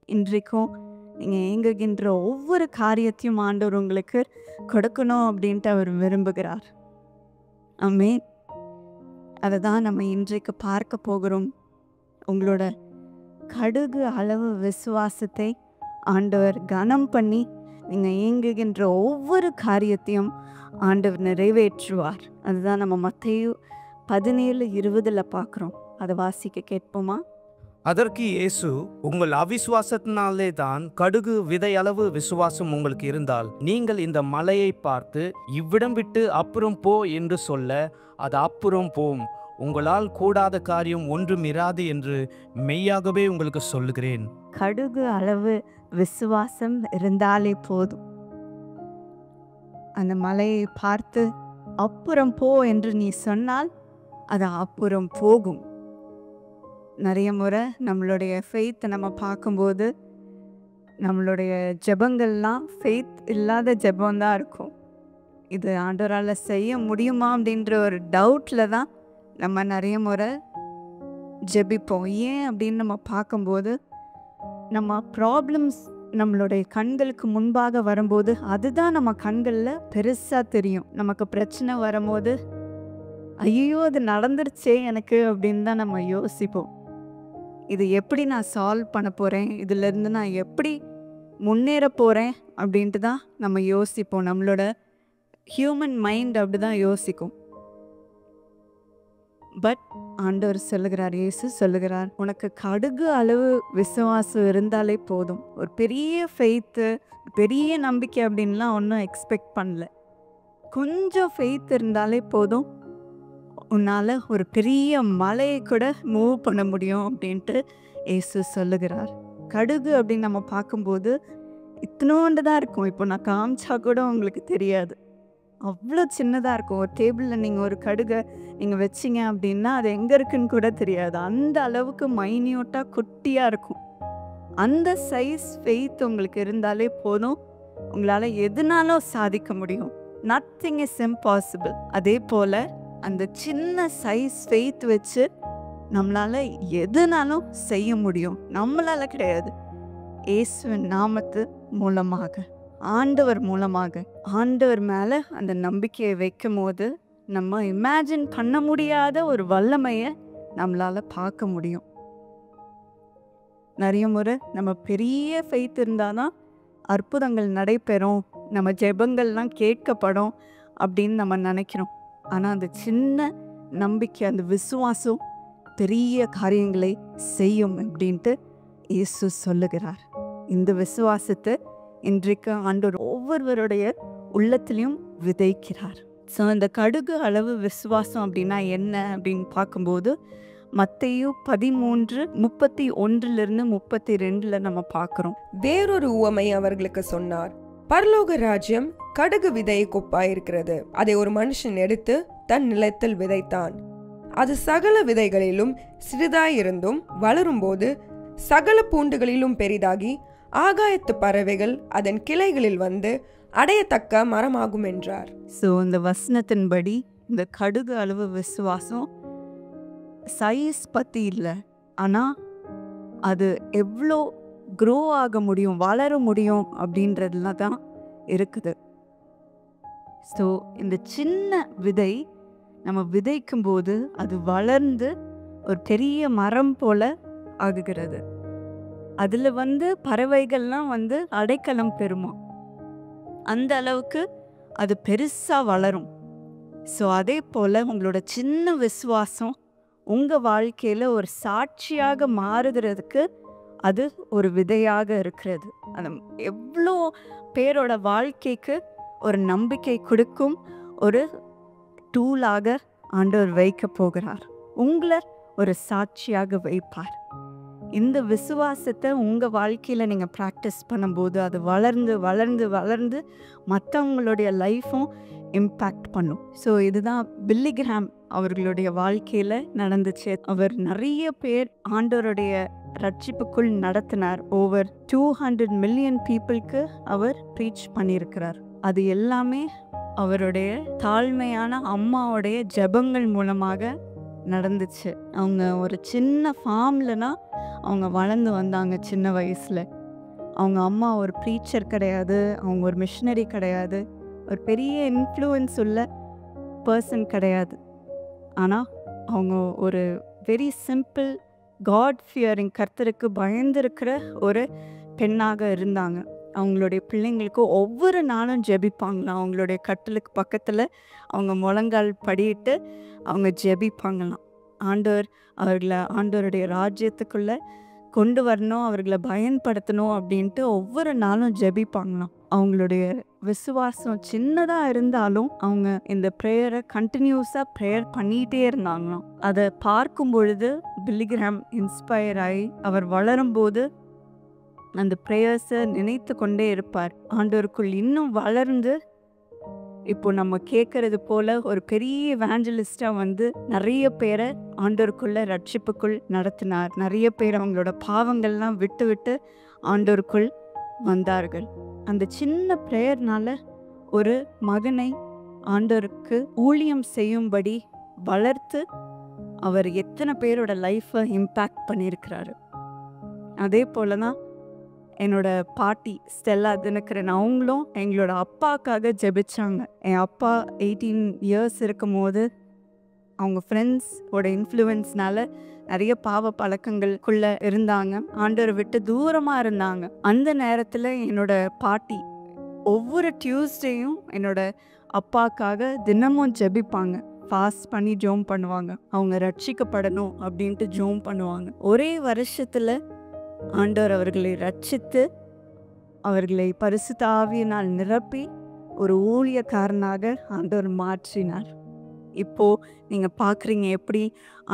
இன்றைக்கும் நீங்கள் ஏங்குகின்ற ஒவ்வொரு காரியத்தையும் ஆண்டவர் உங்களுக்கு கொடுக்கணும் அப்படின்ட்டு அவர் விரும்புகிறார். ஆமென். அதை தான் நம்ம இன்றைக்கு பார்க்க போகிறோம். உங்களோட கடுகு அளவு விசுவாசத்தை ஆண்டவர் கனம் பண்ணி நீங்கள் ஏங்குகின்ற ஒவ்வொரு காரியத்தையும் ஆண்டவர் நிறைவேற்றுவார். அதுதான் நம்ம மத்தேயு 17:20 பார்க்குறோம். அதை வாசிக்க கேட்போமா? அதற்கு இயேசு, உங்கள் அவிசுவாசத்தினாலே தான் கடுகு விதையளவு விசுவாசம் உங்களுக்கு இருந்தால் நீங்கள் இந்த மலையை பார்த்து இவ்விடம் விட்டு அப்புறம் போ என்று சொல்ல அது அப்புறம் போம். உங்களால் கூடாத காரியம் ஒன்றும் இராது என்று மெய்யாகவே உங்களுக்கு சொல்லுகிறேன். கடுகு அளவு விசுவாசம் இருந்தாலே போதும். அந்த மலையை பார்த்து அப்புறம் போ என்று நீ சொன்னால் அது அப்புறம் போகும். நிறைய முறை நம்மளுடைய ஃபெய்த்தை நம்ம பார்க்கும்போது நம்மளுடைய ஜெபங்கள்லாம் ஃபெய்த் இல்லாத ஜெபம்தான் இருக்கும். இது ஆண்டவரால் செய்ய முடியுமா அப்படின்ற ஒரு டவுட்டில் தான் நம்ம நிறைய முறை ஜெபிப்போம். ஏன் அப்படின்னு நம்ம பார்க்கும்போது நம்ம ப்ராப்ளம்ஸ் நம்மளுடைய கண்களுக்கு முன்பாக வரும்போது அதுதான் நம்ம கண்களில் பெருசாக தெரியும். நமக்கு பிரச்சனை வரும்போது ஐயோ அது நடந்துருச்சே எனக்கு அப்படின்னு தான் நம்ம யோசிப்போம். இது எப்படி நான் சால்வ் பண்ண போகிறேன், இதிலேருந்து நான் எப்படி முன்னேற போகிறேன் அப்படின்ட்டு தான் நம்ம யோசிப்போம். நம்மளோட ஹியூமன் மைண்ட் அப்படி தான் யோசிக்கும். பட் ஆண்டவர் சொல்லுகிறார், இயேசு சொல்லுகிறார், உனக்கு கடுகு அளவு விசுவாசம் இருந்தாலே போதும். ஒரு பெரிய ஃபெய்த்து, பெரிய நம்பிக்கை அப்படின்லாம் ஒன்றும் எக்ஸ்பெக்ட் பண்ணல. கொஞ்சம் ஃபெய்த் இருந்தாலே போதும், உன்னால் ஒரு பெரிய மலையை கூட மூவ் பண்ண முடியும் அப்படின்ட்டு இயேசு சொல்லுகிறார். கடுகு அப்படின்னு நம்ம பார்க்கும்போது இத்தனோண்டு தான் இருக்கும். இப்போ நான் காமிச்சா கூட உங்களுக்கு தெரியாது, அவ்வளோ சின்னதாக இருக்கும். ஒரு டேபிளில் நீங்கள் ஒரு கடுகை நீங்கள் வச்சிங்க அப்படின்னா அது எங்கே இருக்குன்னு கூட தெரியாது. அந்த அளவுக்கு மைன்யூட்டாக குட்டியாக இருக்கும். அந்த சைஸ் ஃபெய்த் உங்களுக்கு இருந்தாலே போதும், உங்களால் எதுனாலும் சாதிக்க முடியும். Nothing is impossible. அதே போல் அந்த சின்ன சைஸ் ஃபெய்த் வச்சு நம்மளால் எதுனாலும் செய்ய முடியும். நம்மளால் கிடையாது, இயேசுவின் நாமத்து மூலமாக, ஆண்டவர் மூலமாக. ஆண்டவர் மேலே அந்த நம்பிக்கையை வைக்கும் போது நம்ம இமேஜின் பண்ண முடியாத ஒரு வல்லமையை நம்மளால் பார்க்க முடியும். நிறைய முறை நம்ம பெரிய ஃபெய்த் இருந்தால் தான் அற்புதங்கள் நடைபெறும், நம்ம ஜெபங்கள்லாம் கேட்கப்படும் அப்படின்னு நம்ம நினைக்கிறோம். ஆனால் அந்த சின்ன நம்பிக்கை, அந்த விசுவாசம் பெரிய காரியங்களை செய்யும் அப்படின்ட்டு இயேசு சொல்லுகிறார். இந்த விசுவாசத்தை இன்றைக்கு ஆண்டவர் ஒவ்வொருவருடைய உள்ளத்திலையும் விதைக்கிறார். ஸோ இந்த கடுகு அளவு விசுவாசம் அப்படின்னா என்ன அப்படின்னு பார்க்கும்போது மத்தேயு 13:31-32 நம்ம பார்க்குறோம். வேறொரு உவமை அவர்களுக்கு சொன்னார். பரலோக ராஜ்யம் கடுகு விதையை கொப்பாயிருக்கிறது. அதை ஒரு மனுஷன் எடுத்து தன் நிலத்தில் விதைத்தான். அது சகல விதைகளிலும் சிறிதாயிருந்தும் வளரும்போது சகல பூண்டுகளிலும் பெரிதாகி ஆகாயத்து பறவைகள் அதன் கிளைகளில் வந்து அடையத்தக்க மரமாகும் என்றார். ஸோ இந்த வசனத்தின்படி இந்த கடுகு அளவு விசுவாசம் சைஸ் பற்றி இல்லை, ஆனால் அது எவ்வளோ க்ரோ ஆக முடியும், வளர முடியும் அப்படின்றதுல தான் இருக்குது. ஸோ இந்த சின்ன விதை நம்ம விதைக்கும்போது அது வளர்ந்து ஒரு பெரிய மரம் போல ஆகுகிறது. அதில் பறவைகள்லாம் அடைக்கலம் பெறுமா, அந்த அளவுக்கு அது பெருசாக வளரும். ஸோ அதே போல் உங்களோட சின்ன விசுவாசம் உங்கள் வாழ்க்கையில் ஒரு சாட்சியாக மாறுகிறதுக்கு அது ஒரு விதையாக இருக்கிறது. அது எவ்வளோ பேரோட வாழ்க்கைக்கு ஒரு நம்பிக்கை கொடுக்கும் ஒரு டூலாக ஆண்டவர் வைக்க போகிறார். உங்களை ஒரு சாட்சியாக வைப்பார். இந்த விசுவாசத்தை உங்கள் வாழ்க்கையில் நீங்கள் ப்ராக்டிஸ் பண்ணும்போது அது வளர்ந்து வளர்ந்து வளர்ந்து மற்றவங்களுடைய லைஃப்பும் இம்பேக்ட் பண்ணும். ஸோ இதுதான் பில்லி கிராம் அவர்களுடைய வாழ்க்கையில் நடந்துச்சு. அவர் நிறைய பேர் ஆண்டவருடைய ரட்சிப்புக்குள் நடத்தினார். ஓவர் 200 மில்லியன் பீப்புளுக்கு அவர் ப்ரீச் பண்ணியிருக்கிறார். அது எல்லாமே அவருடைய தாழ்மையான அம்மாவுடைய ஜெபங்கள் மூலமாக நடந்துச்சு. அவங்க ஒரு சின்ன ஃபார்ம்லனா அவங்க வளர்ந்து வந்தாங்க சின்ன வயசில். அவங்க அம்மா ஒரு ப்ரீச்சர் கிடையாது, அவங்க ஒரு மிஷனரி கிடையாது, ஒரு பெரிய இன்ஃப்ளூயன்ஸ் உள்ள பர்சன் கிடையாது. ஆனால் அவங்க ஒரு வெரி சிம்பிள் காட் ஃபியரிங், கர்த்தருக்கு பயந்திருக்கிற ஒரு பெண்ணாக இருந்தாங்க. அவங்களுடைய பிள்ளைங்களுக்கு ஒவ்வொரு நாளும் ஜெபிப்பாங்களாம். அவங்களுடைய கட்டிலுக்கு பக்கத்தில் அவங்க முழங்கால் படியிட்டு அவங்க ஜெபிப்பாங்களாம். ஆண்டவர் அவர்களை ஆண்டவருடைய ராஜ்யத்துக்குள்ளே கொண்டு வரணும், அவர்களை பயன்படுத்தணும் அப்படின்ட்டு ஒவ்வொரு நாளும் ஜெபிப்பாங்களாம். அவங்களுடைய விசுவாசம் சின்னதாக இருந்தாலும் அவங்க இந்த ப்ரேயரை கண்டினியூஸாக ப்ரேயர் பண்ணிகிட்டே இருந்தாங்களாம். அதை பார்க்கும் பொழுது பில்லி கிராம் இன்ஸ்பயர் ஆகி அவர் வளரும்போது அந்த ப்ரேயர்ஸை நினைத்து கொண்டே இருப்பார். ஆண்டவருக்குள் இன்னும் வளர்ந்து இப்போ நம்ம கேட்கறது போல ஒரு பெரிய எவாஞ்சலிஸ்டாக வந்து நிறைய பேரை ஆண்டவருக்குள்ள ரட்சிப்புக்குள் நடத்தினார். நிறைய பேர் அவங்களோட பாவங்கள்லாம் விட்டு விட்டு ஆண்டவருக்குள் வந்தார்கள். அந்த சின்ன ப்ரேயர்னால ஒரு மகனை ஆண்டவருக்கு ஊழியம் செய்யும்படி வளர்த்து அவர் எத்தனை பேரோட லைஃப்பை இம்பேக்ட் பண்ணியிருக்கிறாரு. அதே போல தான் என்னோட பாட்டி ஸ்டெல்லா தினகரன் அவங்களும் எங்களோட அப்பாவுக்காக ஜெபிச்சாங்க. என் அப்பா 18 இயர்ஸ் இருக்கும் போது அவங்க ஃப்ரெண்ட்ஸோட இன்ஃப்ளூயன்ஸ்னால நிறைய பாவ பழக்கங்களுக்குள்ளே இருந்தாங்க, ஆண்டவரை விட்டு தூரமாக இருந்தாங்க. அந்த நேரத்தில் என்னோட பாட்டி ஒவ்வொரு டியூஸ்டேயும் என்னோட அப்பாவுக்காக தினமும் ஜெபிப்பாங்க. ஃபாஸ்ட் பண்ணி ஜோம் பண்ணுவாங்க, அவங்க ரட்சிக்கப்படணும் அப்படின்ட்டு ஜோம் பண்ணுவாங்க. ஒரே வருஷத்தில் ஆண்டவர் அவர்களை ரட்சித்து அவர்களை பரிசுத்த ஆவியினால் நிரப்பி ஒரு ஊழியக்காரனாக ஆண்டவர் மாற்றினார். இப்போது நீங்கள் பார்க்குறீங்க எப்படி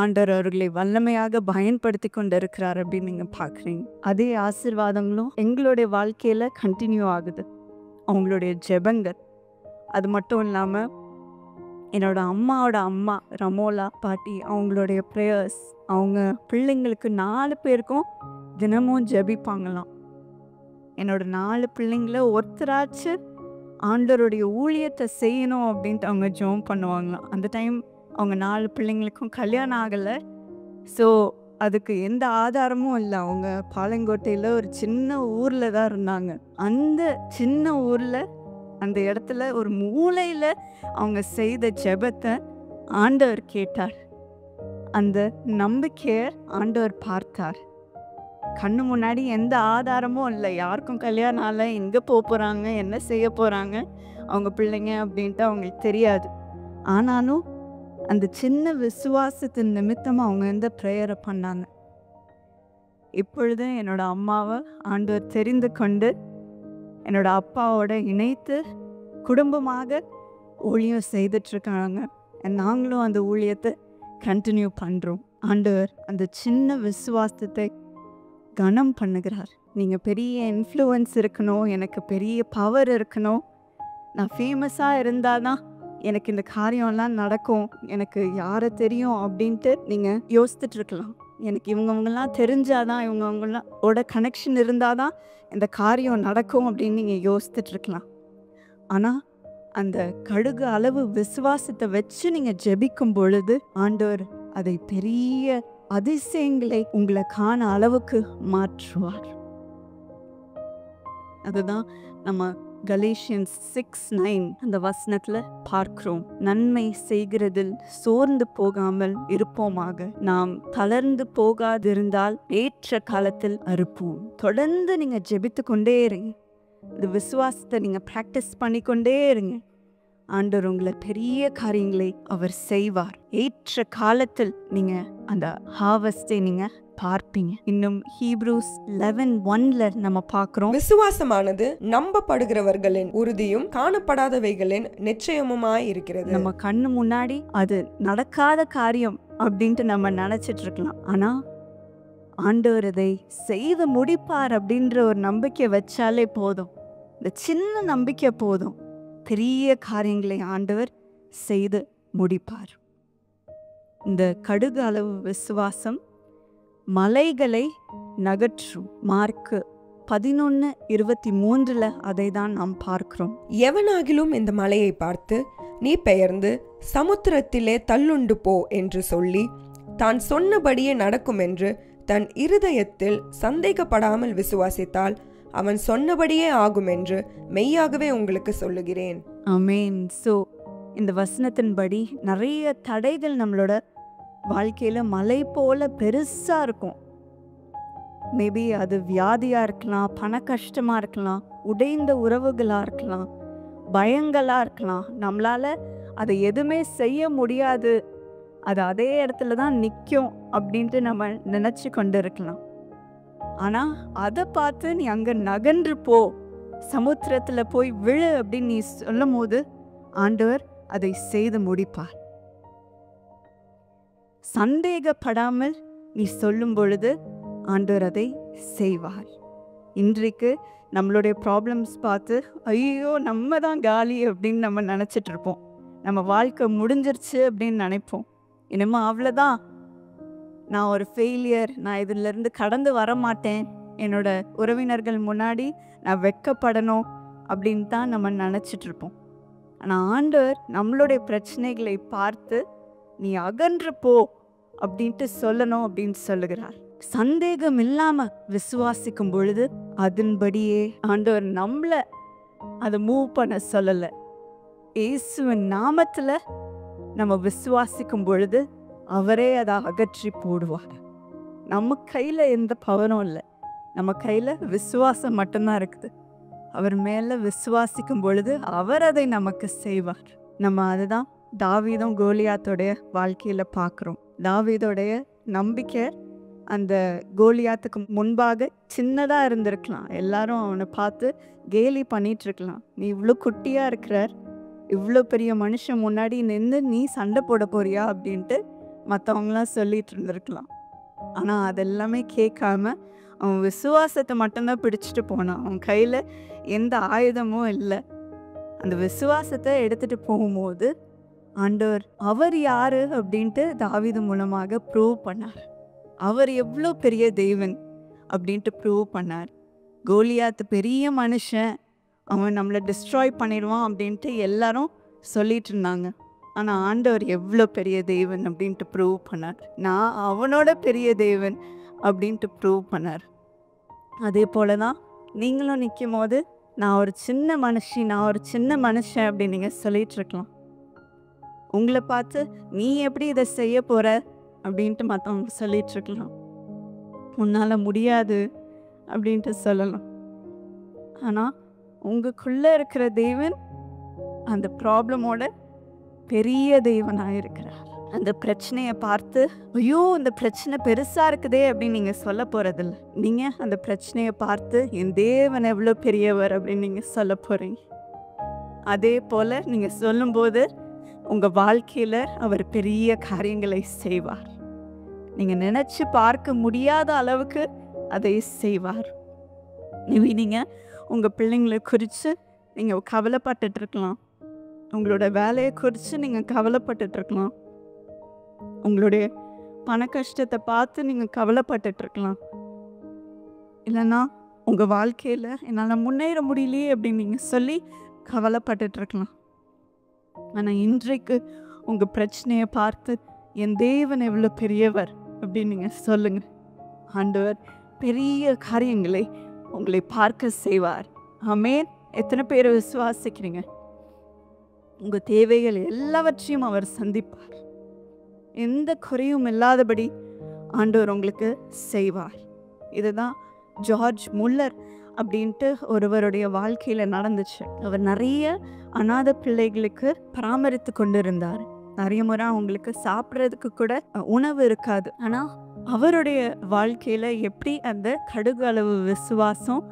ஆண்டவர் அவர்களை வல்லமையாக பயன்படுத்தி கொண்டு இருக்கிறார் அப்படின்னு நீங்கள் பார்க்குறீங்க. அதே ஆசீர்வாதங்களும் எங்களுடைய வாழ்க்கையில் கண்டினியூ ஆகுது. அவங்களுடைய ஜெபங்கள் அது மட்டும் இல்லாமல் என்னோட அம்மாவோட அம்மா ரமோலா பாட்டி அவங்களுடைய ப்ரேயர்ஸ், அவங்க பிள்ளைங்களுக்கு 4 பேருக்கும் தினமும் ஜெபிப்பாங்களாம். என்னோட 4 பிள்ளைங்கள ஒருத்தராச்சு ஆண்டவருடைய ஊழியத்தை செய்யணும் அப்படின்ட்டு அவங்க ஜெபம் பண்ணுவாங்களாம். அந்த டைம் அவங்க 4 பிள்ளைங்களுக்கும் கல்யாணம் ஆகலை. ஸோ அதுக்கு எந்த ஆதாரமும் இல்லை. அவங்க பாளையங்கோட்டையில் ஒரு சின்ன ஊரில் தான் இருந்தாங்க. அந்த சின்ன ஊரில் அந்த இடத்துல ஒரு மூலையில் அவங்க செய்த ஜெபத்தை ஆண்டவர் கேட்டார். அந்த நம்பிக்கையை ஆண்டவர் பார்த்தார். கண்ணு முன்னாடி எந்த ஆதாரமும் இல்லை, யாருக்கும் கல்யாணம் ஆகலை, எங்கே போகிறாங்க, என்ன செய்ய போகிறாங்க அவங்க பிள்ளைங்க அப்படின்ட்டு அவங்களுக்கு தெரியாது. ஆனாலும் அந்த சின்ன விசுவாசத்தின் நிமித்தமாக அவங்க எந்த ப்ரேயரை பண்ணாங்க. இப்பொழுது என்னோட அம்மாவை ஆண்டவர் தெரிந்து கொண்டு என்னோட அப்பாவோட இணைத்து குடும்பமாக ஊழியம் செய்துட்ருக்காங்க. நாங்களும் அந்த ஊழியத்தை கண்டினியூ பண்ணுறோம். ஆண்டவர் அந்த சின்ன விசுவாசத்தை கனம் பண்ணுகிறார். நீங்கள் பெரிய இன்ஃப்ளூயன்ஸ் இருக்கணும், எனக்கு பெரிய பவர் இருக்கணும், நான் ஃபேமஸாக இருந்தால் தான் எனக்கு இந்த காரியம்லாம் நடக்கும், எனக்கு யாரை தெரியும் அப்படின்ட்டு நீங்கள் யோசித்துட்ருக்கலாம். எனக்கு இவங்கவங்கெல்லாம் தெரிஞ்சாதான், இவங்கவங்களோட கனெக்ஷன் இருந்தால் தான் இந்த காரியம் நடக்கும் அப்படின்னு நீங்கள் யோசித்துட்ருக்கலாம். ஆனால் அந்த கடுகு அளவு விசுவாசத்தை வச்சு நீங்கள் ஜெபிக்கும் பொழுது ஆண்டவர் அதை பெரிய அதிசயங்களை உங்களை காண அளவுக்கு மாற்றுவார். அதுதான் நம்ம கலேஷியன்ஸ் 6:9 அந்த வசனத்துல பார்க்கிறோம். நன்மை செய்கிறதில் சோர்ந்து போகாமல் இருப்போமாக, நாம் தளர்ந்து போகாதிருந்தால் ஏற்ற காலத்தில் அறுப்போம். தொடர்ந்து நீங்க ஜெபித்து கொண்டே இருங்க. இந்த விசுவாசத்தை நீங்க பிராக்டிஸ் பண்ணிக்கொண்டே இருங்க. ஆண்டவர் உங்களை பெரிய காரியங்களை அவர் செய்வார். ஏற்ற காலத்தில் நீங்க அந்த ஹார்வெஸ்டை நீங்க பார்ப்பீங்க. இன்னும் ஹீப்ரூஸ் 11:1 நம்ம பார்க்கிறோம், விசுவாசமானது நம்பப்படுகிறவர்களின் உறுதியும் காணப்படாதவைகளின் நிச்சயமுமாய் இருக்கிறது. நம்ம கண்ணு முன்னாடி அது நடக்காத காரியம் அப்படின்ட்டு நம்ம நினைச்சிட்டு இருக்கலாம். ஆனா ஆண்டவர் அதை செய்து முடிப்பார் அப்படின்ற ஒரு நம்பிக்கை வச்சாலே போதும். இந்த சின்ன நம்பிக்கை போதும், பெரிய காரியங்களை ஆண்டவர் செய்து முடிப்பார். இந்த கடுகு அளவு விசுவாசம் மலைகளை நகற்றும். மார்க்கு 11:23 அதை தான் நாம் பார்க்கிறோம். எவனாகிலும் இந்த மலையை பார்த்து நீ பெயர்ந்து சமுத்திரத்திலே தள்ளுண்டு போ என்று சொல்லி தான் சொன்னபடியே நடக்கும் என்று தன் இருதயத்தில் சந்தேகப்படாமல் விசுவாசித்தால் அவன் சொன்னபடியே ஆகும் என்று மெய்யாகவே உங்களுக்கு சொல்லுகிறேன். ஆமென். ஸோ இந்த வசனத்தின்படி நிறைய தடைகள் நம்மளோட வாழ்க்கையில் மலை போல பெருசாக இருக்கும். மேபி அது வியாதியாக இருக்கலாம், பண கஷ்டமாக இருக்கலாம், உடைந்த உறவுகளாக இருக்கலாம், பயங்களாக இருக்கலாம். நம்மளால் அதை எதுவுமே செய்ய முடியாது, அது அதே இடத்துல தான் நிற்கும் அப்படின்ட்டு நம்ம நினச்சி கொண்டு இருக்கலாம். ஆனால் அதை பார்த்து நீ அங்கே நகன்று போ, சமுத்திரத்தில் போய் விழு அப்படின்னு நீ சொல்லும் போது ஆண்டவர் அதை செய்து முடிப்பார். சந்தேகப்படாமல் நீ சொல்லும் பொழுது ஆண்டவர் அதை செய்வார். இன்றைக்கு நம்மளுடைய ப்ராப்ளம்ஸ் பார்த்து ஐயோ நம்ம தான் காலி அப்படின்னு நம்ம நினச்சிட்டு இருப்போம். நம்ம வாழ்க்கை முடிஞ்சிருச்சு அப்படின்னு நினைப்போம். இனிமே அவ்வளோதான், நான் ஒரு ஃபெயிலியர், நான் இதிலேருந்து கடந்து வர மாட்டேன், என்னோட உறவினர்கள் முன்னாடி நான் வெட்கப்படணும் அப்படின்னு தான் நம்ம நினச்சிட்டு இருப்போம். ஆனால் ஆண்டவர் நம்மளுடைய பிரச்சனைகளை பார்த்து நீ அகன்று போ அப்படின்ட்டு சொல்லணும் அப்படின்னு சொல்லுகிறார். சந்தேகம் இல்லாம விசுவாசிக்கும் பொழுது அதன்படியே ஆண்டவர் நம்மள அதை மூவ் பண்ண சொல்லலை. இயேசுவின் நாமத்துல நம்ம விசுவாசிக்கும் பொழுது அவரே அதை அகற்றி போடுவார். நம்ம கையில எந்த பவரும் இல்லை, நம்ம கையில விசுவாசம் மட்டும்தான் இருக்குது. அவர் மேல விசுவாசிக்கும் பொழுது அவர் அதை நமக்கு செய்வார். நம்ம அதுதான் தாவீதும் கோலியாத்தோடைய வாழ்க்கையில பார்க்குறோம். தாவீதோடைய நம்பிக்கை அந்த கோலியாத்துக்கு முன்பாக சின்னதாக இருந்திருக்கலாம். எல்லாரும் அவனை பார்த்து கேலி பண்ணிட்டு இருக்கலாம். நீ இவ்வளோ குட்டியாக இருக்கிறார், இவ்வளோ பெரிய மனுஷன் முன்னாடி நின்று நீ சண்டை போட போறியா அப்படின்ட்டு மற்றவங்களாம் சொல்லிட்டு இருந்திருக்கலாம். ஆனால் அதெல்லாமே கேட்காம அவன் விசுவாசத்தை மட்டும்தான் பிடிச்சிட்டு போனான். அவன் கையில் எந்த ஆயுதமும் இல்லை. அந்த விசுவாசத்தை எடுத்துகிட்டு போகும்போது ஆண்டவர் அவர் யாரு அப்படின்ட்டு தாவீது மூலமாக ப்ரூவ் பண்ணார். அவர் எவ்வளோ பெரிய தெய்வன் அப்படின்ட்டு ப்ரூவ் பண்ணார். கோலியாத் பெரிய மனுஷன், அவன் நம்மளை டிஸ்ட்ராய் பண்ணிடுவான் அப்படின்ட்டு எல்லாரும் சொல்லிட்டு இருந்தாங்க. ஆனால் ஆண்டவர் எவ்வளோ பெரிய தெய்வன் அப்படின்ட்டு ப்ரூவ் பண்ணார். நான் அவனோட பெரிய தெய்வன் அப்படின்ட்டு ப்ரூவ் பண்ணார். அதே போல தான் நீங்களும் நிற்கும் போது நான் ஒரு சின்ன மனுஷன் அப்படின்னு நீங்கள் சொல்லிட்டு இருக்கலாம். உங்களை பார்த்து நீ எப்படி இதை செய்ய போகிற அப்படின்ட்டு மற்றவங்க சொல்லிட்டு இருக்கலாம். உன்னால் முடியாது அப்படின்ட்டு சொல்லலாம். ஆனால் உங்களுக்குள்ளே இருக்கிற தெய்வன் அந்த ப்ராப்ளமோட பெரிய தெய்வனாக இருக்கிறார். அந்த பிரச்சனையை பார்த்து ஐயோ இந்த பிரச்சனை பெருசாக இருக்குதே அப்படின்னு நீங்கள் சொல்ல போகிறதில்ல. நீங்கள் அந்த பிரச்சனையை பார்த்து என் தேவன் எவ்வளோ பெரியவர் அப்படின்னு நீங்கள் சொல்ல போகிறீங்க. அதே போல் நீங்கள் சொல்லும்போது உங்கள் வாழ்க்கையில் அவர் பெரிய காரியங்களை செய்வார். நீங்கள் நினச்சி பார்க்க முடியாத அளவுக்கு அதை செய்வார். நீங்கள் உங்கள் பிள்ளைங்களை குறித்து நீங்கள் கவலைப்பட்டுட்ருக்கலாம். உங்களோட வேலையை குறித்து நீங்கள் கவலைப்பட்டுட்ருக்கலாம். உங்களுடைய பண கஷ்டத்தை பார்த்து நீங்கள் கவலைப்பட்டுட்ருக்கலாம். இல்லைன்னா உங்கள் வாழ்க்கையில் என்னால் முன்னேற முடியலையே அப்படின்னு நீங்கள் சொல்லி கவலைப்பட்டுட்ருக்கலாம். ஆனால் இன்றைக்கு உங்கள் பிரச்சனையை பார்த்து என் தேவன் எவ்வளோ பெரியவர் அப்படின்னு நீங்கள் சொல்லுங்கள். ஆண்டவர் பெரிய காரியங்களை உங்களை பார்க்க செய்வார். ஆமென். எத்தனை பேர் விசுவாசிக்கிறீங்க? உங்கள் தேவைகள் எல்லாவற்றையும் அவர் சந்திப்பார். எந்த குறையும் இல்லாதபடி ஆண்டவர் உங்களுக்கு செய்வார். இதுதான் ஜார்ஜ் முல்லர் அப்படின்ட்டு ஒருவருடைய வாழ்க்கையில் நடந்துச்சு. அவர் நிறைய அநாத பிள்ளைகளுக்கு பராமரித்து கொண்டு இருந்தார். நிறைய முறை அவங்களுக்கு சாப்பிட்றதுக்கு கூட உணவு இருக்காது. ஆனால் அவருடைய வாழ்க்கையில் எப்படி அந்த கடுகு அளவு விசுவாசம்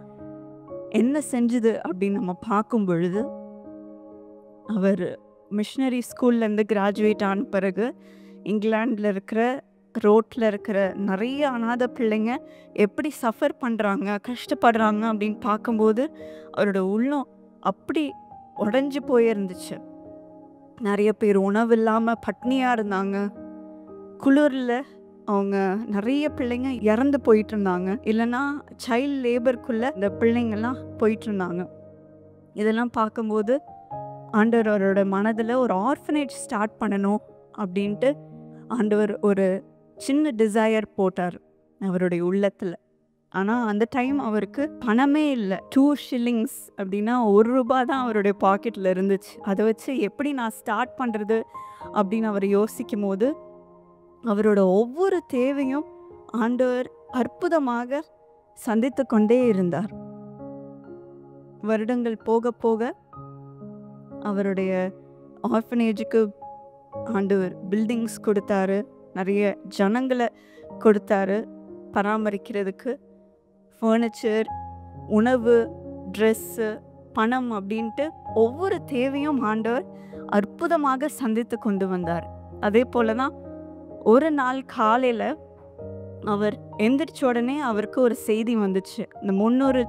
என்ன செஞ்சுது அப்படின்னு நம்ம பார்க்கும் பொழுது, அவர் மிஷனரி ஸ்கூல்லேருந்து கிராஜுவேட் ஆன பிறகு இங்கிலாண்டில் இருக்கிற ரோட்டில் இருக்கிற நிறைய அநாத பிள்ளைங்க எப்படி சஃபர் பண்ணுறாங்க, கஷ்டப்படுறாங்க அப்படின்னு பார்க்கும்போது அவரோட உள்ளம் அப்படி உடஞ்சி போயிருந்துச்சு. நிறைய பேர் உணவு இல்லாமல் பட்னியாக இருந்தாங்க. குளிரில் அவங்க நிறைய பிள்ளைங்க இறந்து போயிட்டு இருந்தாங்க. இல்லைன்னா சைல்ட் லேபருக்குள்ளே இந்த பிள்ளைங்கள்லாம் போயிட்டு இருந்தாங்க. இதெல்லாம் பார்க்கும்போது ஆண்டவர் அவரோட மனதில் ஒரு ஆர்ஃபனேஜ் ஸ்டார்ட் பண்ணணும் அப்படின்ட்டு ஆண்டவர் ஒரு சின்ன டிசையர் போட்டார் அவருடைய உள்ளத்தில். ஆனால் அந்த டைம் அவருக்கு பணமே இல்லை. 2 shillings அப்படின்னா ₹1 தான் அவருடைய பாக்கெட்டில் இருந்துச்சு. அதை வச்சு எப்படி நான் ஸ்டார்ட் பண்ணுறது அப்படின்னு அவர் யோசிக்கும் போது அவரோட ஒவ்வொரு தேவையும் ஆண்டவர் அற்புதமாக சந்தித்து கொண்டே இருந்தார். வருடங்கள் போக போக அவருடைய ஆர்ஃபனேஜுக்கு ஆண்டவர் பில்டிங்ஸ் கொடுத்தாரு, நிறைய ஜனங்களை கொடுத்தாரு பராமரிக்கிறதுக்கு, ஃபர்னிச்சர், உணவு, ட்ரெஸ்ஸு, பணம் அப்படின்ட்டு ஒவ்வொரு தேவையும் ஆண்டவர் அற்புதமாக சந்தித்து கொண்டு வந்தார். அதே போல தான் ஒரு நாள் காலையில் அவர் எந்திரிச்ச உடனே அவருக்கு ஒரு செய்தி வந்துச்சு. இந்த 300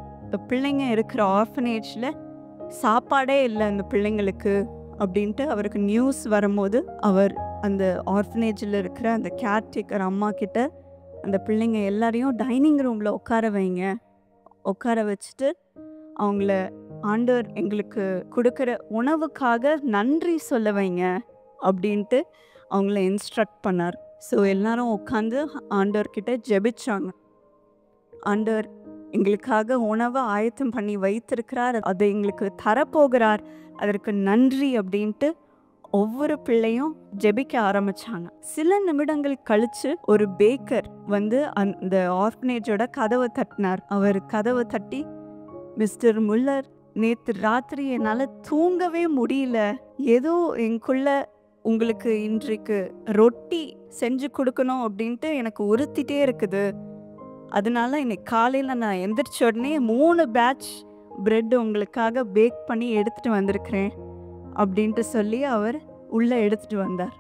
பிள்ளைங்க இருக்கிற ஆர்ஃபனேஜில் சாப்பாடே இல்லை அந்த பிள்ளைங்களுக்கு அப்படின்ட்டு அவருக்கு நியூஸ் வரும்போது அவர் அந்த ஆர்ஃபனேஜில் இருக்கிற அந்த கேர்டேக்கர் அம்மா கிட்ட அந்த பிள்ளைங்க எல்லாரையும் டைனிங் ரூமில் உட்கார வச்சுட்டு அவங்கள ஆண்டவர் எங்களுக்கு கொடுக்குற உணவுக்காக நன்றி சொல்ல வைங்க அப்படின்ட்டு அவங்கள இன்ஸ்ட்ரக்ட் பண்ணார். ஸோ எல்லாரும் உட்காந்து ஆண்டவர்கிட்ட ஜெபிச்சாங்க. ஆண்டவர் எங்களுக்காக உணவை ஆயத்தம் பண்ணி வைத்திருக்கிறார், அதை எங்களுக்கு தரப்போகிறார், அதற்கு நன்றி அப்படின்ட்டு ஒவ்வொரு பிள்ளையும் ஜெபிக்க ஆரம்பிச்சாங்க. சில நிமிடங்கள் கழிச்சு ஒரு பேக்கர் வந்து அந்த ஆர்ஃபனேஜோட கதவை தட்டினார். அவர் கதவை தட்டி, மிஸ்டர் முல்லர், நேற்று ராத்திரி என்னால் தூங்கவே முடியல, ஏதோ எங்குள்ள உங்களுக்கு இன்றைக்கு ரொட்டி செஞ்சு கொடுக்கணும் அப்படின்ட்டு எனக்கு உறுத்திட்டே இருக்குது, அதனால இன்னைக்கு காலையில் நான் எந்திரிச்ச உடனே 3 பேட்ச் பிரெட் உங்களுக்காக பேக் பண்ணி எடுத்துகிட்டு வந்திருக்கிறேன் அப்படின்ட்டு சொல்லி அவர் உள்ளே எடுத்துகிட்டு வந்தார்.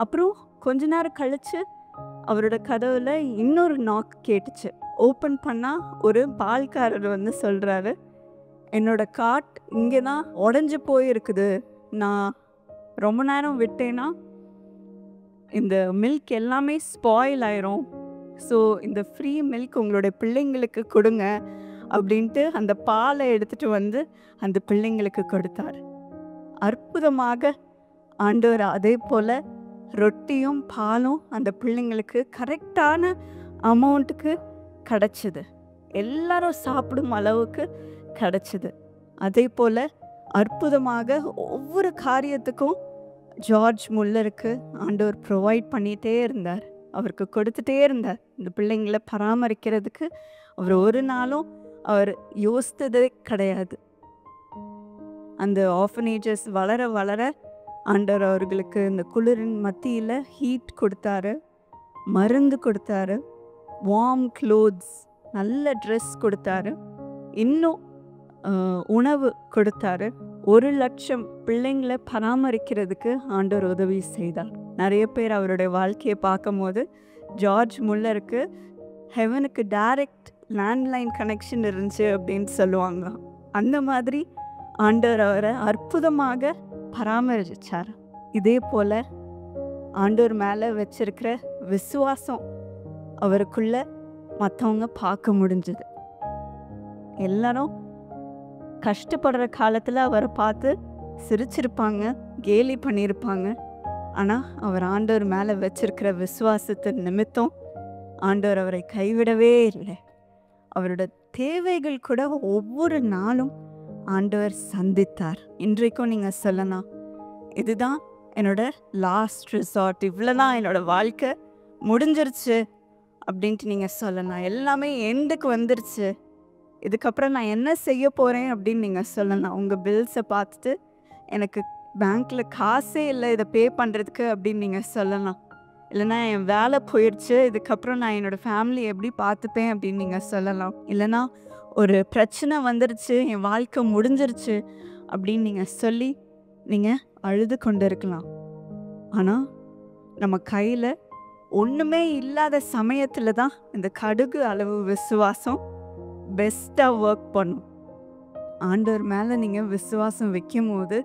அப்புறம் கொஞ்ச நேரம் கழித்து அவரோட கதவில் இன்னொரு நாக் கேட்டுச்சு. ஓப்பன் பண்ணால் ஒரு பால்காரர் வந்து சொல்கிறாரு, என்னோட காட் இங்கே தான் உடஞ்சி போயிருக்குது, நான் ரொம்ப நேரம் விட்டேன்னா இந்த மில்க் எல்லாமே ஸ்பாயில் ஆயிரும், ஸோ இந்த ஃப்ரீ மில்க் உங்களுடைய பிள்ளைங்களுக்கு கொடுங்க அப்படின்ட்டு அந்த பாலை எடுத்துகிட்டு வந்து அந்த பிள்ளைங்களுக்கு கொடுத்தார். அற்புதமாக ஆண்டவர் அதே போல் ரொட்டியும் பாலும் அந்த பிள்ளைங்களுக்கு கரெக்டான அமௌண்ட்டுக்கு கிடச்சிது, எல்லாரும் சாப்பிடும் அளவுக்கு கிடச்சிது. அதே போல் அற்புதமாக ஒவ்வொரு காரியத்துக்கும் ஜார்ஜ் முல்லருக்கு ஆண்டவர் ப்ரொவைட் பண்ணிகிட்டே இருந்தார், அவருக்கு கொடுத்துட்டே இருந்தார். இந்த பிள்ளைங்களை பராமரிக்கிறதுக்கு அவர் ஒரு நாளும் அவர் யோசித்ததே கிடையாது. அந்த ஆர்ஃபனேஜஸ் வளர வளர ஆண்டவர் அவர்களுக்கு இந்த குளிரின் மத்தியில் ஹீட் கொடுத்தாரு, மருந்து கொடுத்தாரு, வார்ம் க்ளோத்ஸ், நல்ல ட்ரெஸ் கொடுத்தாரு, இன்னும் உணவு கொடுத்தாரு. 1,00,000 பிள்ளைங்களை பராமரிக்கிறதுக்கு ஆண்டவர் உதவி செய்தார். நிறைய பேர் அவருடைய வாழ்க்கையை பார்க்கும் போது ஜார்ஜ் முல்லருக்கு ஹெவனுக்கு டைரக்ட் லேண்ட்லைன் கனெக்ஷன் இருந்துச்சு அப்படின்னு சொல்லுவாங்க. அந்த மாதிரி ஆண்டவர் அவரை அற்புதமாக பராமரிச்சார். இதே போல் ஆண்டவர் மேலே வச்சிருக்கிற விசுவாசம் அவருக்குள்ள மற்றவங்க பார்க்க முடிஞ்சது. எல்லாரும் கஷ்டப்படுற காலத்தில் அவரை பார்த்து சிரிச்சிருப்பாங்க, கேலி பண்ணியிருப்பாங்க. ஆனால் அவர் ஆண்டவர் மேலே வச்சிருக்கிற விசுவாசத்தின் நிமித்தம் ஆண்டவர் அவரை கைவிடவே இல்லை. அவரோட தேவைகள் கூட ஒவ்வொரு நாளும் ஆண்டவர் சந்தித்தார். இன்றைக்கும் நீங்கள் சொல்லலாம், இதுதான் என்னோட லாஸ்ட் ரிசார்ட், இவ்வளோதான் என்னோட வாழ்க்கை முடிஞ்சிருச்சு அப்படின்ட்டு நீங்கள் சொல்லலாம். எல்லாமே எண்டுக்கு வந்துருச்சு, இதுக்கப்புறம் நான் என்ன செய்ய போகிறேன் அப்படின்னு நீங்கள் சொல்லலாம். உங்கள் பில்ஸை பார்த்துட்டு எனக்கு பேங்க்கில் காசே இல்லை இதை பே பண்ணுறதுக்கு அப்படின்னு நீங்கள் சொல்லலாம். இல்லைனா என் வேலை போயிடுச்சு, இதுக்கப்புறம் நான் என்னோடய ஃபேமிலி எப்படி பார்த்துப்பேன் அப்படின்னு நீங்கள் சொல்லலாம். இல்லைனா ஒரு பிரச்சனை வந்துருச்சு, என் வாழ்க்கை முடிஞ்சிருச்சு அப்படின்னு நீங்கள் சொல்லி நீங்கள் அழுது கொண்டு இருக்கலாம். ஆனால் நம்ம கையில் ஒன்றுமே இல்லாத சமயத்தில் தான் இந்த கடுகு அளவு விசுவாசம் பெஸ்ட்டாக ஒர்க் பண்ணும். ஆண்டவர் மேலே நீங்கள் விசுவாசம் வைக்கும் போது,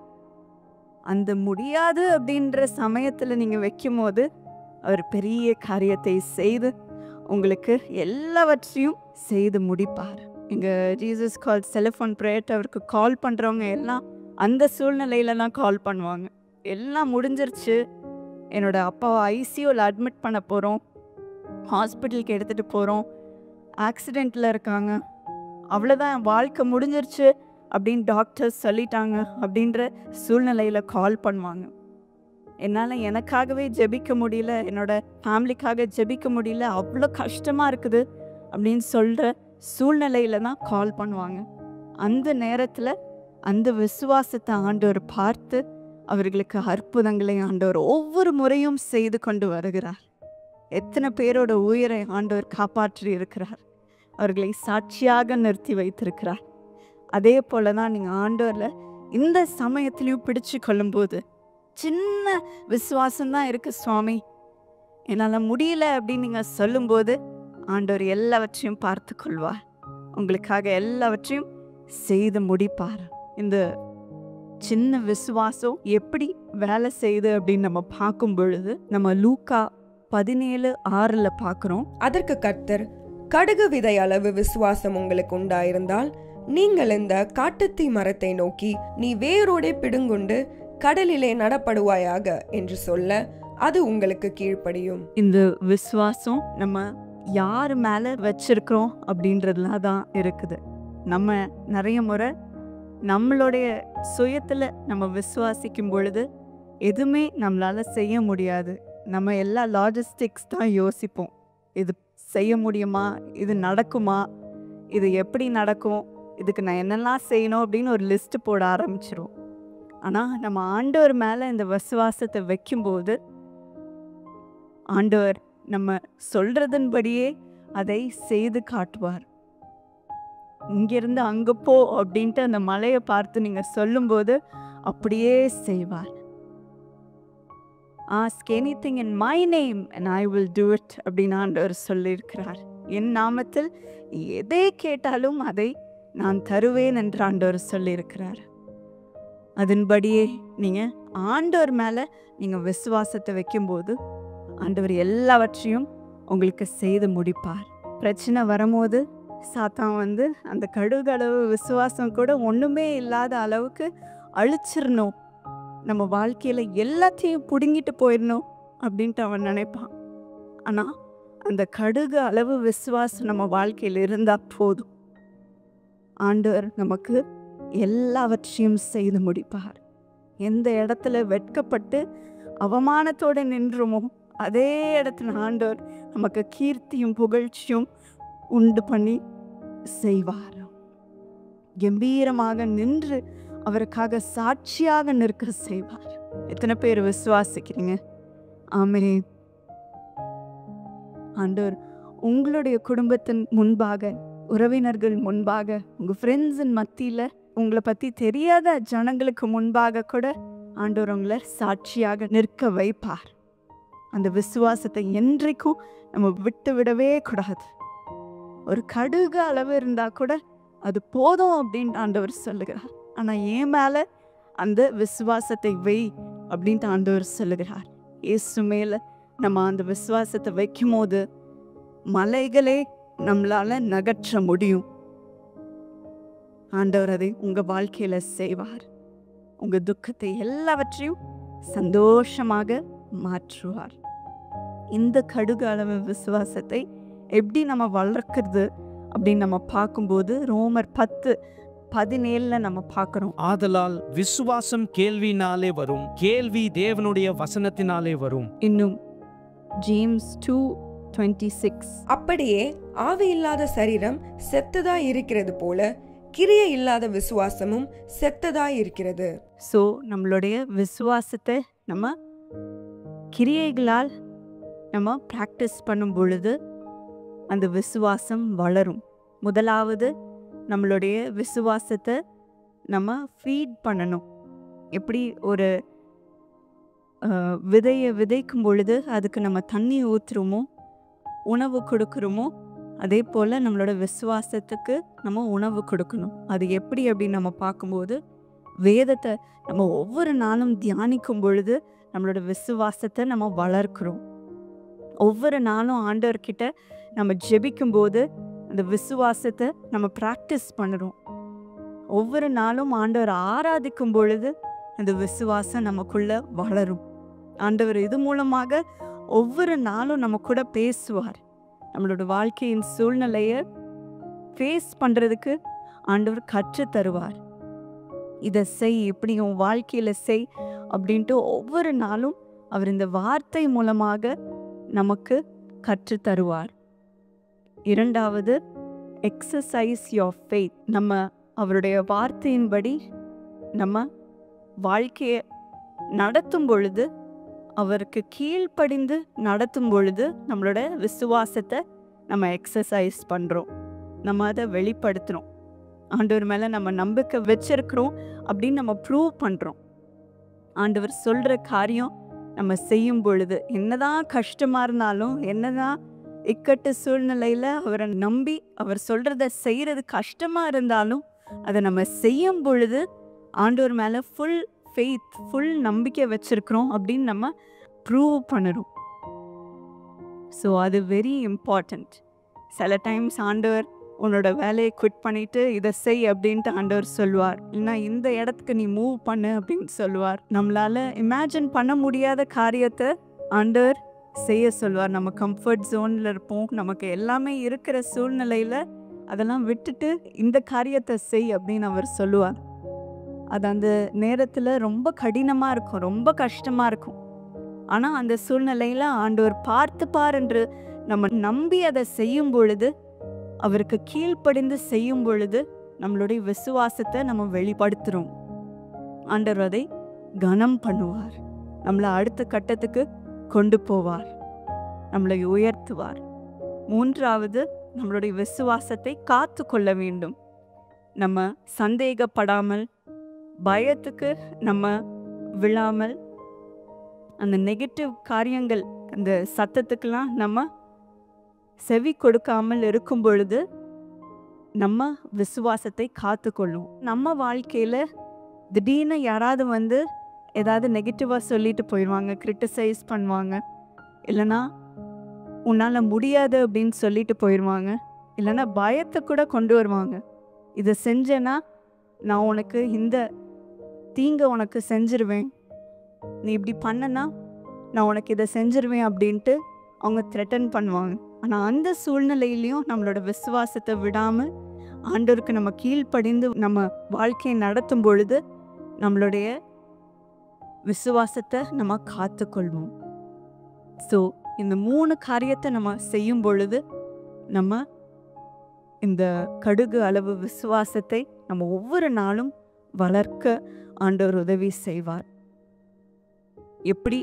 அந்த முடியாது அப்படின்ற சமயத்தில் நீங்கள் வைக்கும் போது அவர் பெரிய காரியத்தை செய்து உங்களுக்கு எல்லாவற்றையும் செய்து முடிப்பார். எங்கள் ஜீசஸ் கால் செல்ஃபோன் ப்ரேயர்ட்டு அவருக்கு கால் பண்ணுறவங்க எல்லாம் அந்த சூழ்நிலையிலலாம் கால் பண்ணுவாங்க. எல்லாம் முடிஞ்சிருச்சு, என்னோடய அப்பாவை ஐசியூவில் அட்மிட் பண்ண போகிறோம், ஹாஸ்பிட்டலுக்கு எடுத்துகிட்டு போகிறோம், ஆக்சிடெண்ட்டில் இருக்காங்க, அவ்வளோதான் என் வாழ்க்கை முடிஞ்சிருச்சு அப்படின்னு டாக்டர்ஸ் சொல்லிட்டாங்க அப்படின்ற சூழ்நிலையில் கால் பண்ணுவாங்க. என்னால் எனக்காகவே ஜெபிக்க முடியல, என்னோடய ஃபேமிலிக்காக ஜெபிக்க முடியல, அவ்வளோ கஷ்டமாக இருக்குது அப்படின்னு சொல்கிற சூழ்நிலையில் தான் கால் பண்ணுவாங்க. அந்த நேரத்தில் அந்த விசுவாசத்தை ஆண்டவர் பார்த்து அவர்களுக்கு அற்புதங்களை ஆண்டவர் ஒவ்வொரு முறையும் செய்து கொண்டு வருகிறார். எத்தனை பேரோட உயிரை ஆண்டவர் காப்பாற்றி இருக்கிறார், அவர்களை சாட்சியாக நிறுத்தி வைத்திருக்கிறார். அதே போல தான் நீங்கள் ஆண்டவரில் இந்த சமயத்திலையும் பிடிச்சு கொள்ளும்போது, சின்ன விசுவாசம்தான் இருக்குது சுவாமி, என்னால் முடியல அப்படின்னு நீங்கள் சொல்லும்போது ஆண்டவர் எல்லாவற்றையும் பார்த்து கொள்வார், உங்களுக்காக எல்லாவற்றையும் செய்து முடிப்பார். இந்த சின்ன விசுவாசம் எப்படி வேலை செய்யுது அப்படின்னு நம்ம பார்க்கும் பொழுது நம்ம லூக்கா 17:6 பார்க்குறோம். அதற்கு கர்த்தர், கடுகு விதை அளவு விசுவாசம் உங்களுக்கு உண்டாயிருந்தால் நீங்கள் இந்த காட்டுத்தீ மரத்தை நோக்கி, நீ வேரோடே பிடுங்குண்டு கடலிலே நடப்படுவாயாக என்று சொல்ல அது உங்களுக்கு கீழ்ப்படியும். இந்த விசுவாசம் நம்ம யார் மேலே வச்சிருக்கிறோம் அப்படின்றதுல தான் இருக்குது. நம்ம நிறைய முறை நம்மளுடைய சுயத்தில் நம்ம விசுவாசிக்கும் பொழுது எதுவுமே நம்மளால் செய்ய முடியாது. நம்ம எல்லா லாஜிஸ்டிக்ஸ் தான் யோசிப்போம். இது செய்ய முடியுமா, இது நடக்குமா, இது எப்படி நடக்கும், இதுக்கு நான் என்னெல்லாம் செய்யணும் அப்படின்னு ஒரு லிஸ்ட்டு போட ஆரம்பிச்சிரும். ஆனால் நம்ம ஆண்டவர் மேலே இந்த விசுவாசத்தை வைக்கும்போது ஆண்டவர் நம்ம சொல்கிறதன்படியே அதை செய்து காட்டுவார். இங்கிருந்து அங்கே போ அப்படின்ட்டு அந்த மலையை பார்த்து நீங்கள் சொல்லும்போது அப்படியே செய்வார். Ask anything in my name and I will do it அப்படின்னு ஆண்டவர் சொல்லியிருக்கிறார். என் நாமத்தில் எதை கேட்டாலும் அதை நான் தருவேன் என்று ஆண்டவர் சொல்லியிருக்கிறார். அதன்படியே நீங்கள் ஆண்டவர் மேலே நீங்கள் விசுவாசத்தை வைக்கும்போது ஆண்டவர் எல்லாவற்றையும் உங்களுக்கு செய்து முடிப்பார். பிரச்சனை வரும்போது சாத்தான் அந்த கடுகளவு விசுவாசம் கூட ஒன்றுமே இல்லாத அளவுக்கு அழிச்சிடணும், நம்ம வாழ்க்கையில் எல்லாத்தையும் பிடுங்கிட்டு போயிடணும் அப்படின்ட்டு அவன் நினைப்பான். ஆனால் அந்த கடுகு அளவு விசுவாசம் நம்ம வாழ்க்கையில் இருந்தால் போதும், ஆண்டவர் நமக்கு எல்லாவற்றையும் செய்து முடிப்பார். எந்த இடத்துல வெட்கப்பட்டு அவமானத்தோடு நின்றுமோ அதே இடத்துல ஆண்டவர் நமக்கு கீர்த்தியும் புகழ்ச்சியும் உண்டு பண்ணி செய்வார். கம்பீரமாக நின்று அவருக்காக சாட்சியாக நிற்க செய்வார். எத்தனை பேர் விசுவாசிக்கிறீங்க? ஆமென். ஆண்டவர் உங்களுடைய குடும்பத்தின் முன்பாக, உறவினர்கள் முன்பாக, உங்கள் ஃப்ரெண்ட்ஸின் மத்தியில், உங்களை பற்றி தெரியாத ஜனங்களுக்கு முன்பாக கூட ஆண்டவர் உங்களை சாட்சியாக நிற்க வைப்பார். அந்த விசுவாசத்தை என்றைக்கும் நம்ம விட்டு விடவே கூடாது. ஒரு கடுகு அளவு இருந்தால் கூட அது போதும் அப்படின்னு ஆண்டவர் சொல்லுகிறார். ஆனால் என் மேலே அந்த விசுவாசத்தை வை அப்படின்ட்டு ஆண்டவர் சொல்லுகிறார். இயேசு மேலே நம்ம அந்த விசுவாசத்தை வைக்கும் போது மலைகளே நம்மளால் நகற்ற முடியும். ஆண்டவர் அதை உங்கள் வாழ்க்கையில் செய்வார். உங்கள் துக்கத்தை எல்லாவற்றையும் சந்தோஷமாக மாற்றுவார். இந்த கடுகு அளவு விசுவாசத்தை எப்படி நம்ம வளர்க்கிறது அப்படின்னு நம்ம பார்க்கும்போது ரோமர் 10:17 நம்ம பார்க்குறோம். ஆதலால் விசுவாசம் கேள்வினாலே வரும், கேள்வி தேவனுடைய வசனத்தினாலே வரும். இன்னும் ஜேம்ஸ் 2:26, அப்படியே ஆவி இல்லாத சரீரம் செத்ததாய் இருக்கிறது போல கிரியை இல்லாத விசுவாசமும் செத்ததாய் இருக்கிறது. ஸோ நம்மளுடைய விசுவாசத்தை நம்ம கிரியைகளால் நம்ம ப்ராக்டிஸ் பண்ணும் பொழுது அந்த விசுவாசம் வளரும். முதலாவது நம்மளுடைய விசுவாசத்தை நம்ம ஃபீட் பண்ணணும். எப்படி ஒரு விதையை விதைக்கும் பொழுது அதுக்கு நம்ம தண்ணி ஊற்றுறோமோ, உணவு கொடுக்குறோமோ, அதே போல் நம்மளோட விசுவாசத்துக்கு நம்ம உணவு கொடுக்கணும். அது எப்படி அப்படின்னு நம்ம பார்க்கும்போது வேதத்தை நம்ம ஒவ்வொரு நாளும் தியானிக்கும் பொழுது நம்மளோட விசுவாசத்தை நம்ம வளர்க்குறோம். ஒவ்வொரு நாளும் ஆண்டவர்கிட்ட நம்ம ஜெபிக்கும்போது அந்த விசுவாசத்தை நம்ம ப்ராக்டிஸ் பண்ணுறோம். ஒவ்வொரு நாளும் ஆண்டவர் ஆராதிக்கும் பொழுது அந்த விசுவாசம் நமக்குள்ள வளரும். ஆண்டவர் இது மூலமாக ஒவ்வொரு நாளும் நம்ம கூட பேசுவார். நம்மளோட வாழ்க்கையின் சூழ்நிலையை ஃபேஸ் பண்ணுறதுக்கு ஆண்டவர் கற்று தருவார். இதை செய், இப்படி உன் வாழ்க்கையில் செய் அப்படின்ட்டு ஒவ்வொரு நாளும் அவர் இந்த வார்த்தை மூலமாக நமக்கு கற்று தருவார். இரண்டாவது, எக்ஸசைஸ் யோர் ஃபெய்த். நம்ம அவருடைய வார்த்தையின்படி நம்ம வாழ்க்கையை நடத்தும் பொழுது, அவருக்கு கீழ்ப்படிந்து நடத்தும் பொழுது நம்மளோட விசுவாசத்தை நம்ம எக்ஸசைஸ் பண்ணுறோம். நம்ம அதை வெளிப்படுத்துகிறோம். ஆண்டவர் மேலே நம்ம நம்பிக்கை வச்சிருக்கிறோம் அப்படின்னு நம்ம ப்ரூவ் பண்ணுறோம். ஆண்டவர் சொல்கிற காரியம் நம்ம செய்யும் பொழுது, என்னதான் கஷ்டமாக இருந்தாலும், என்னதான் இக்கட்டு சூழ்நிலையில் அவரை நம்பி அவர் சொல்கிறத செய்கிறது கஷ்டமாக இருந்தாலும், அதை நம்ம செய்யும் பொழுது ஆண்டவர் மேலே ஃபுல் ஃபெய்த், ஃபுல் நம்பிக்கை வச்சுருக்கிறோம் அப்படின்னு நம்ம ப்ரூவ் பண்ணுறோம். ஸோ அது வெரி இம்பார்ட்டண்ட். சில டைம்ஸ் ஆண்டவர் உன்னோட வேலையை குவிட் பண்ணிவிட்டு இதை செய் அப்படின்ட்டு ஆண்டவர் சொல்லுவார். இல்லைன்னா இந்த இடத்துக்கு நீ மூவ் பண்ணு அப்படின்னு சொல்லுவார். நம்மளால் இமேஜின் பண்ண முடியாத காரியத்தை ஆண்டவர் செய்ய சொல்லுவார். நம்ம கம்ஃபர்ட் ஜோனில் இருப்போம், நமக்கு எல்லாமே இருக்கிற சூழ்நிலையில் அதெல்லாம் விட்டுட்டு இந்த காரியத்தை செய் அப்படின்னு அவர் சொல்லுவார். அது அந்த நேரத்தில் ரொம்ப கடினமாக இருக்கும், ரொம்ப கஷ்டமாக இருக்கும். ஆனால் அந்த சூழ்நிலையில் ஆண்டவர் பார்த்துப்பார் என்று நம்ம நம்பி அதை செய்யும் பொழுது, அவருக்கு கீழ்ப்படிந்து செய்யும் பொழுது நம்மளுடைய விசுவாசத்தை நம்ம வெளிப்படுத்துகிறோம். ஆண்டவர் அதை கனம் பண்ணுவார், நம்மளை அடுத்த கட்டத்துக்கு கொண்டு போவார், நம்மளை உயர்த்துவார். மூன்றாவது, நம்மளுடைய விசுவாசத்தை காத்து கொள்ள வேண்டும். நம்ம சந்தேகப்படாமல், பயத்துக்கு நம்ம விழாமல், அந்த நெகட்டிவ் காரியங்கள், அந்த சத்தத்துக்கெல்லாம் நம்ம செவி கொடுக்காமல் இருக்கும் பொழுது நம்ம விசுவாசத்தை காத்துக்கொள்ளும். நம்ம வாழ்க்கையில் திடீர்னு யாராவது வந்து ஏதாவது நெகட்டிவாக சொல்லிட்டு போயிடுவாங்க, கிரிட்டிசைஸ் பண்ணுவாங்க, இல்லைனா உன்னால் முடியாது அப்படின்னு சொல்லிட்டு போயிடுவாங்க, இல்லைனா பயத்தை கூட கொண்டு வருவாங்க. இதை செஞ்சேன்னா நான் உனக்கு இந்த தீங்கை உனக்கு செஞ்சிருவேன், நீ இப்படி பண்ணனா நான் உனக்கு இதை செஞ்சிருவேன் அப்படின்ட்டு அவங்க த்ரெட்டன் பண்ணுவாங்க. ஆனால் அந்த சூழ்நிலையிலையும் நம்மளோட விசுவாசத்தை விடாமல் ஆண்டவருக்கு நம்ம கீழ்ப்படிந்து நம்ம வாழ்க்கையை நடத்தும் பொழுது நம்மளுடைய விசுவாசத்தை நம்ம காத்துக்கொள்வோம். ஸோ இந்த 3 காரியத்தை நம்ம செய்யும் பொழுது நம்ம இந்த கடுகு அளவு விசுவாசத்தை நம்ம ஒவ்வொரு நாளும் வளர்க்க ஆண்டவர் உதவி செய்வார். எப்படி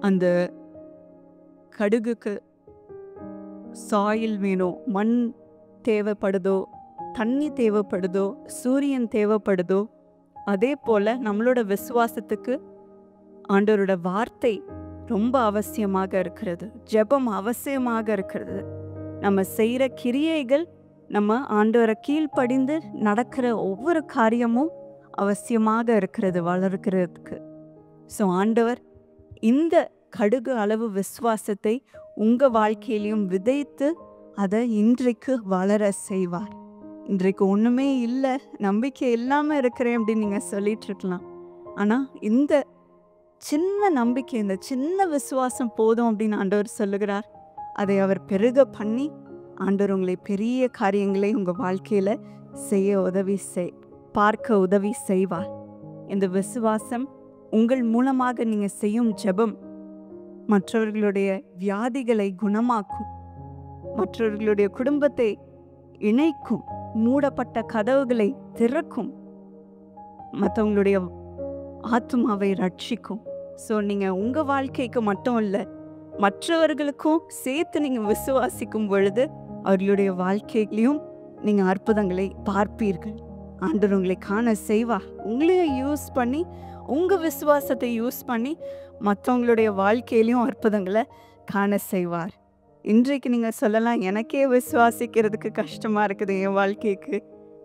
அந்த கடுகுக்கு சாயில் வேணும், மண் தேவைப்படுதோ, தண்ணி தேவைப்படுதோ, சூரியன் தேவைப்படுதோ, அதே போல் நம்மளோட விசுவாசத்துக்கு ஆண்டவரோட வார்த்தை ரொம்ப அவசியமாக இருக்கிறது, ஜெபம் அவசியமாக இருக்கிறது. நம்ம செய்கிற கிரியைகள், நம்ம ஆண்டவரை கீழ்ப்படிந்து நடக்கிற ஒவ்வொரு காரியமும் அவசியமாக இருக்கிறது வளர்க்கிறதுக்கு. ஸோ ஆண்டவர் இந்த கடுகு அளவு விசுவாசத்தை உங்கள் வாழ்க்கையிலையும் விதைத்து அதை இன்றைக்கு வளர செய்வார். இன்றைக்கு ஒன்றுமே இல்லை, நம்பிக்கை இல்லாமல் இருக்கிறேன் அப்படின்னு நீங்கள் சொல்லிகிட்ருக்கலாம். ஆனால் இந்த சின்ன நம்பிக்கை, இந்த சின்ன விசுவாசம் போதும் அப்படின்னு ஆண்டவர் சொல்லுகிறார். அதை அவர் பெருக பண்ணி ஆண்டவர் உங்களை பெரிய காரியங்களை உங்கள் வாழ்க்கையில் செய்ய பார்க்க உதவி செய்வார். இந்த விசுவாசம் உங்கள் மூலமாக நீங்கள் செய்யும் ஜெபம் மற்றவர்களுடைய வியாதிகளை குணமாக்கும், மற்றவர்களுடைய குடும்பத்தை இணைக்கும், மூடப்பட்ட கதவுகளை திறக்கும், மற்றவங்களுடைய ஆத்மாவை ரட்சிக்கும். ஸோ நீங்கள் உங்கள் வாழ்க்கைக்கு மட்டும் இல்லை, மற்றவர்களுக்கும் சேர்த்து நீங்கள் விசுவாசிக்கும் பொழுது அவர்களுடைய வாழ்க்கையிலையும் நீங்கள் அற்புதங்களை பார்ப்பீர்கள். ஆண்டவர் உங்களை காண செய்வார். உங்களையும் யூஸ் பண்ணி, உங்கள் விசுவாசத்தை யூஸ் பண்ணி மற்றவங்களுடைய வாழ்க்கையிலையும் அற்புதங்களை காண செய்வார். இன்றைக்கு நீங்கள் சொல்லலாம், எனக்கே விசுவாசிக்கிறதுக்கு கஷ்டமாக இருக்குது என் வாழ்க்கைக்கு,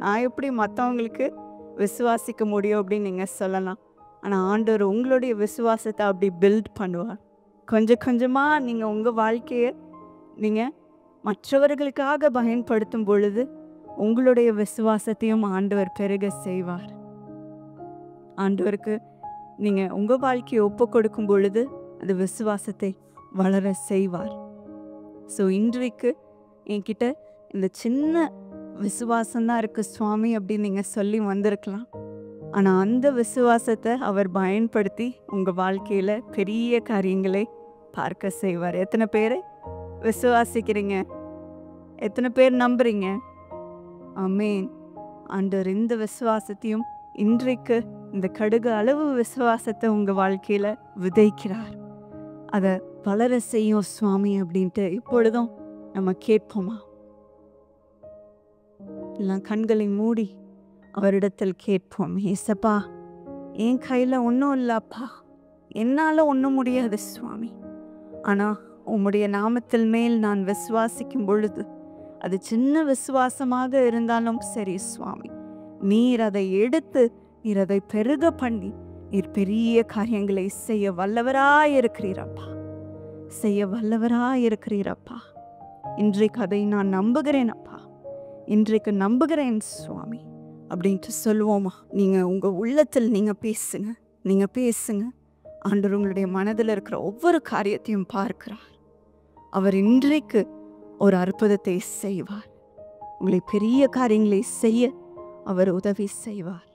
நான் எப்படி மற்றவங்களுக்கு விசுவாசிக்க முடியும் அப்படின்னு நீங்கள் சொல்லலாம். ஆனால் ஆண்டவர் உங்களுடைய விசுவாசத்தை அப்படி பில்ட் பண்ணுவார். கொஞ்சம் கொஞ்சமாக நீங்கள் உங்கள் வாழ்க்கையை நீங்கள் மற்றவர்களுக்காக பயன்படுத்தும் பொழுது உங்களுடைய விசுவாசத்தையும் ஆண்டவர் பெருக செய்வார். ஆண்டவருக்கு நீங்கள் உங்கள் வாழ்க்கையை ஒப்பு கொடுக்கும் பொழுது அது விசுவாசத்தை வளர செய்வார். ஸோ இன்றைக்கு என்கிட்ட இந்த சின்ன விசுவாசம்தான் இருக்குது சுவாமி அப்படின்னு நீங்கள் சொல்லி வந்திருக்கலாம். ஆனால் அந்த விசுவாசத்தை அவர் பயன்படுத்தி உங்கள் வாழ்க்கையில் பெரிய காரியங்களை பார்க்க செய்வார். எத்தனை பேர் விசுவாசிக்கிறீங்க? எத்தனை பேர் நம்புறீங்க? ஆமென். ஆண்டவர் இந்த விசுவாசத்தையும் இன்றைக்கு இந்த கடுகு அளவு விசுவாசத்தை உங்கள் வாழ்க்கையில் விதைக்கிறார். அதை வளர செய்யும் சுவாமி அப்படின்ட்டு இப்பொழுதும் நம்ம கேட்போமா? எல்லாம் கண்களை மூடி அவரிடத்தில் கேட்போம். ஏசப்பா, என் கையில் ஒன்றும் இல்லப்பா, என்னால் ஒன்றும் முடியாது சுவாமி. ஆனால் உம்முடைய நாமத்தில் மேல் நான் விசுவாசிக்கும் பொழுது அது சின்ன விசுவாசமாக இருந்தாலும் சரி சுவாமி, நீர் அதை எடுத்து நீர் அதை பெருக பண்ணி நீர் பெரிய காரியங்களை செய்ய வல்லவராயிருக்கிறீரப்பா, செய்ய வல்லவராயிருக்கிறீரப்பா. இன்றைக்கு அதை நான் நம்புகிறேன் அப்பா, இன்றைக்கு நம்புகிறேன் சுவாமி அப்படின்ட்டு சொல்லுவோமா? நீங்கள் உங்கள் உள்ளத்தில் நீங்கள் பேசுங்க. ஆண்டவர் உங்களுடைய மனதில் இருக்கிற ஒவ்வொரு காரியத்தையும் பார்க்கிறார். அவர் இன்றைக்கு ஒரு அற்புதத்தை செய்வார். உங்களை பெரிய காரியங்களை செய்ய அவர் உதவி செய்வார்.